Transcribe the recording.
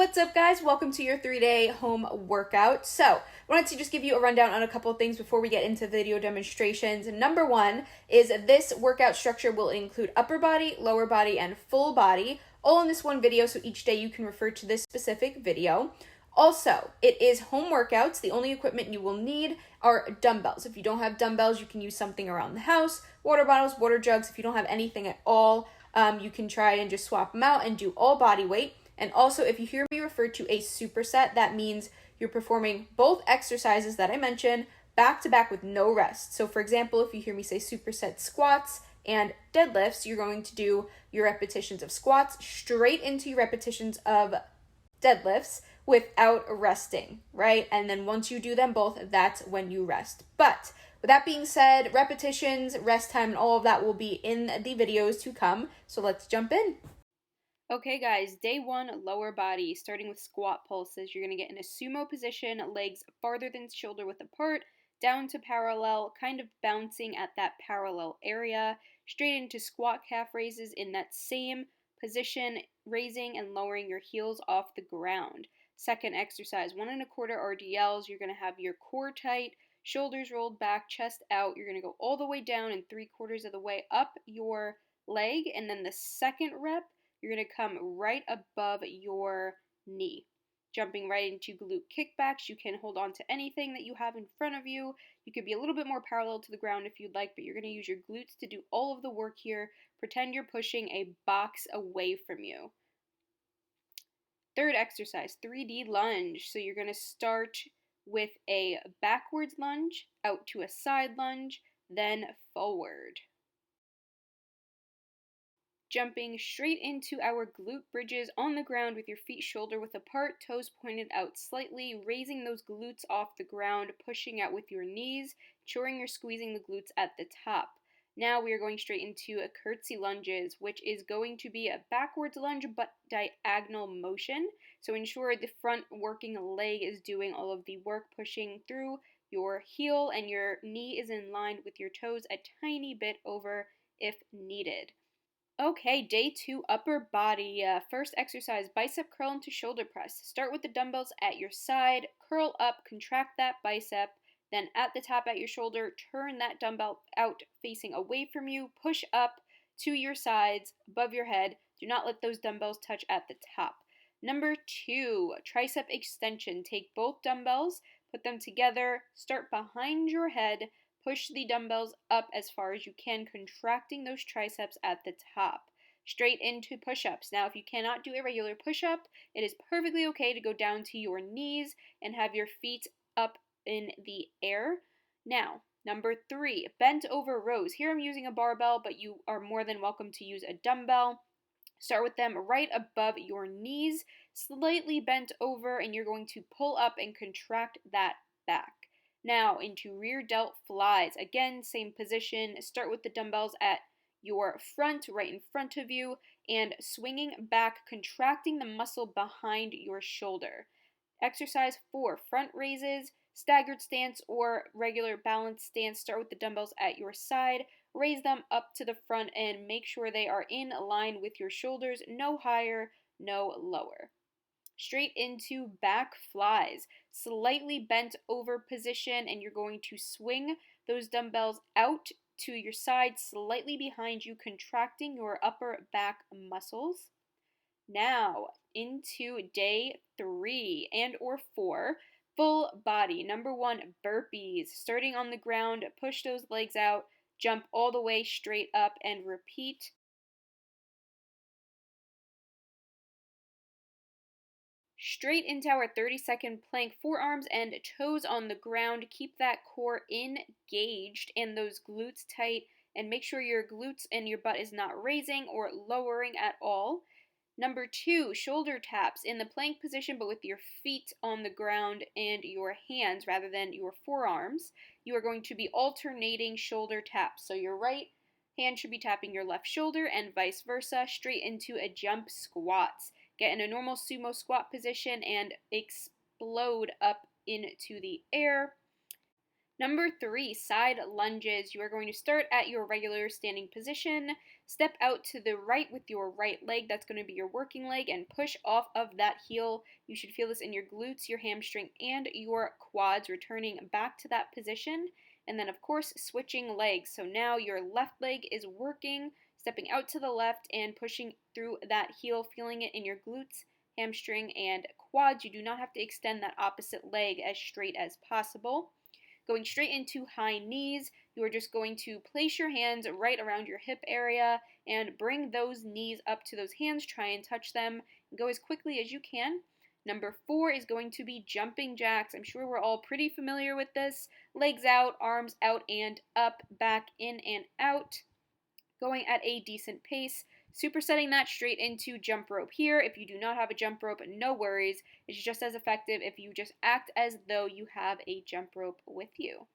What's up, guys? Welcome to your 3-day home workout. So, I wanted to just give you a rundown on a couple of things before we get into video demonstrations. Number one is this workout structure will include upper body, lower body, and full body, all in this one video, so each day you can refer to this specific video. Also, it is home workouts. The only equipment you will need are dumbbells. If you don't have dumbbells, you can use something around the house, water bottles, water jugs. If you don't have anything at all, you can try and just swap them out and do all body weight. And also, if you hear me refer to a superset, that means you're performing both exercises that I mentioned back to back with no rest. So for example, if you hear me say superset squats and deadlifts, you're going to do your repetitions of squats straight into your repetitions of deadlifts without resting, right? And then once you do them both, that's when you rest. But with that being said, repetitions, rest time, and all of that will be in the videos to come. So let's jump in. Okay guys, day one, lower body, starting with squat pulses. You're going to get in a sumo position, legs farther than shoulder width apart, down to parallel, kind of bouncing at that parallel area, straight into squat calf raises in that same position, raising and lowering your heels off the ground. Second exercise, 1 1/4 RDLs. You're going to have your core tight, shoulders rolled back, chest out. You're going to go all the way down and 3/4 of the way up your leg, and then the second rep, you're going to come right above your knee. Jumping right into glute kickbacks. You can hold on to anything that you have in front of you. You could be a little bit more parallel to the ground if you'd like, but you're going to use your glutes to do all of the work here. Pretend you're pushing a box away from you. Third exercise, 3D lunge. So you're going to start with a backwards lunge, out to a side lunge, then forward. Jumping straight into our glute bridges on the ground with your feet shoulder width apart, toes pointed out slightly, raising those glutes off the ground, pushing out with your knees, ensuring you're squeezing the glutes at the top. Now we are going straight into a curtsy lunges, which is going to be a backwards lunge but diagonal motion. So ensure the front working leg is doing all of the work, pushing through your heel and your knee is in line with your toes a tiny bit over if needed. Okay, day two, upper body. First exercise, bicep curl into shoulder press. Start with the dumbbells at your side, curl up, contract that bicep, then at the top at your shoulder, turn that dumbbell out facing away from you, push up to your sides, above your head. Do not let those dumbbells touch at the top. Number two, tricep extension. Take both dumbbells, put them together, start behind your head, push the dumbbells up as far as you can, contracting those triceps at the top. Straight into push-ups. Now, if you cannot do a regular push-up, it is perfectly okay to go down to your knees and have your feet up in the air. Now, number three, bent over rows. Here I'm using a barbell, but you are more than welcome to use a dumbbell. Start with them right above your knees, slightly bent over, and you're going to pull up and contract that back. Now into rear delt flies. Again, same position. Start with the dumbbells at your front, right in front of you, and swinging back, contracting the muscle behind your shoulder. Exercise 4, front raises, staggered stance or regular balanced stance. Start with the dumbbells at your side, raise them up to the front and make sure they are in line with your shoulders, no higher, no lower. Straight into back flies, slightly bent over position, and you're going to swing those dumbbells out to your side, slightly behind you, contracting your upper back muscles. Now into day 3 and or 4, full body. Number 1, burpees. Starting on the ground, push those legs out, jump all the way straight up, and repeat. Straight into our 30-second plank, forearms and toes on the ground. Keep that core engaged and those glutes tight, and make sure your glutes and your butt is not raising or lowering at all. Number 2, shoulder taps in the plank position, but with your feet on the ground and your hands rather than your forearms. You are going to be alternating shoulder taps. So your right hand should be tapping your left shoulder and vice versa, straight into a jump squats. Get in a normal sumo squat position and explode up into the air. Number 3, side lunges. You are going to start at your regular standing position, step out to the right with your right leg, that's going to be your working leg, and push off of that heel. You should feel this in your glutes, your hamstring, and your quads, returning back to that position. And then, of course, switching legs. So now your left leg is working, stepping out to the left and pushing through that heel, feeling it in your glutes, hamstring, and quads. You do not have to extend that opposite leg as straight as possible. Going straight into high knees, you are just going to place your hands right around your hip area and bring those knees up to those hands. Try and touch them. Go as quickly as you can. Number 4 is going to be jumping jacks. I'm sure we're all pretty familiar with this. Legs out, arms out and up, back in and out, going at a decent pace. Supersetting that straight into jump rope here. If you do not have a jump rope, no worries. It's just as effective if you just act as though you have a jump rope with you.